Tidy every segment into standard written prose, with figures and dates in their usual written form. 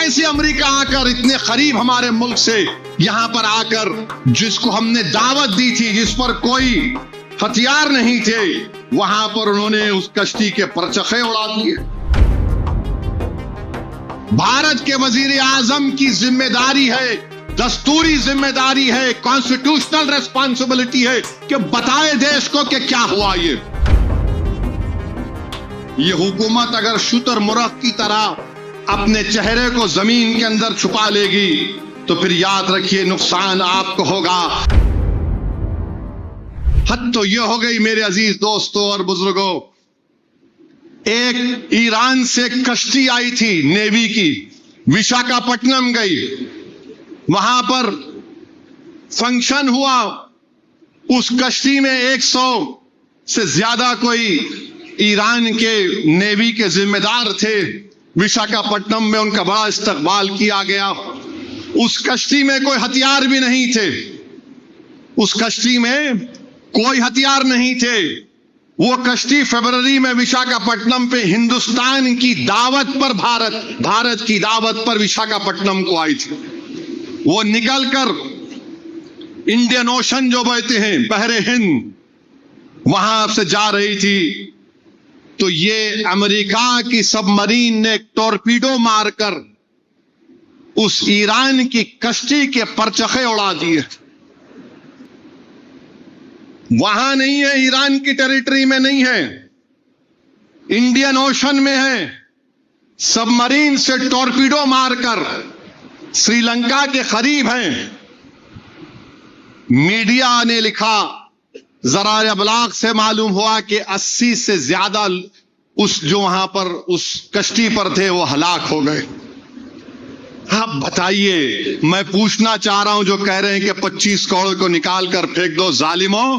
कैसे अमेरिका आकर इतने करीब हमारे मुल्क से, यहां पर आकर जिसको हमने दावत दी थी, जिस पर कोई हथियार नहीं थे, वहां पर उन्होंने उस कश्ती के परचखे उड़ा दिए। भारत के वजीर आजम की जिम्मेदारी है, दस्तूरी जिम्मेदारी है, कॉन्स्टिट्यूशनल रेस्पॉन्सिबिलिटी है कि बताए देश को कि क्या हुआ। ये हुकूमत अगर शुतुरमुर्ग की तरह अपने चेहरे को जमीन के अंदर छुपा लेगी तो फिर याद रखिए नुकसान आपको होगा। हद तो ये हो गई मेरे अजीज दोस्तों और बुजुर्गों, एक ईरान से कश्ती आई थी नेवी की, विशाखापट्टनम गई, वहां पर फंक्शन हुआ। उस कश्ती में 100 से ज्यादा कोई ईरान के नेवी के जिम्मेदार थे। विशाखापट्टनम में उनका बड़ा इस्तकबाल किया गया। उस कश्ती में कोई हथियार भी नहीं थे, उस कश्ती में कोई हथियार नहीं थे। वो कश्ती फरवरी में विशाखापट्टनम पे हिंदुस्तान की दावत पर, भारत की दावत पर विशाखापट्टनम को आई थी। वो निकलकर इंडियन ओशन जो बहते हैं, बहरे हिंद, वहां से जा रही थी। तो ये अमेरिका की सबमरीन ने टॉर्पीडो मारकर उस ईरान की कश्ती के परचखे उड़ा दिए। वहां नहीं है, ईरान की टेरिटरी में नहीं है, इंडियन ओशन में है। सबमरीन से टॉर्पीडो मारकर श्रीलंका के करीब हैं। मीडिया ने लिखा, जरा अबलाग से मालूम हुआ कि 80 से ज्यादा उस जो वहां पर उस कश्ती पर थे वो हलाक हो गए। आप बताइए, मैं पूछना चाह रहा हूं जो कह रहे हैं कि 25 करोड़ को निकाल कर फेंक दो, जालिमों,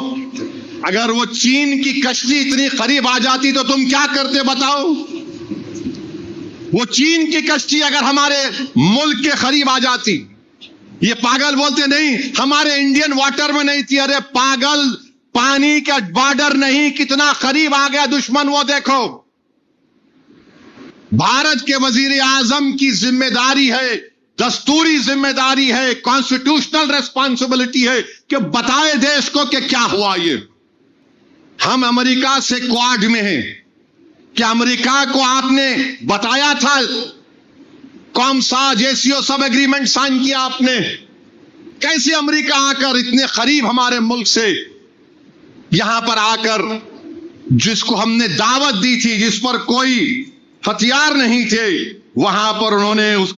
अगर वो चीन की कश्ती इतनी करीब आ जाती तो तुम क्या करते बताओ? वो चीन की कश्ती अगर हमारे मुल्क के करीब आ जाती, ये पागल बोलते नहीं हमारे इंडियन वाटर में नहीं थी। अरे पागल, पानी का बॉर्डर नहीं, कितना करीब आ गया दुश्मन वो देखो। भारत के वजीर आजम की जिम्मेदारी है, दस्तूरी जिम्मेदारी है, कॉन्स्टिट्यूशनल रेस्पॉन्सिबिलिटी है कि बताए देश को कि क्या हुआ। ये हम अमेरिका से क्वाड में हैं, क्या अमेरिका को आपने बताया था? कॉमसा, जेसीओ सब एग्रीमेंट साइन किया आपने? कैसे अमेरिका आकर इतने करीब हमारे मुल्क से, यहां पर आकर जिसको हमने दावत दी थी, जिस पर कोई हथियार नहीं थे, वहां पर उन्होंने उस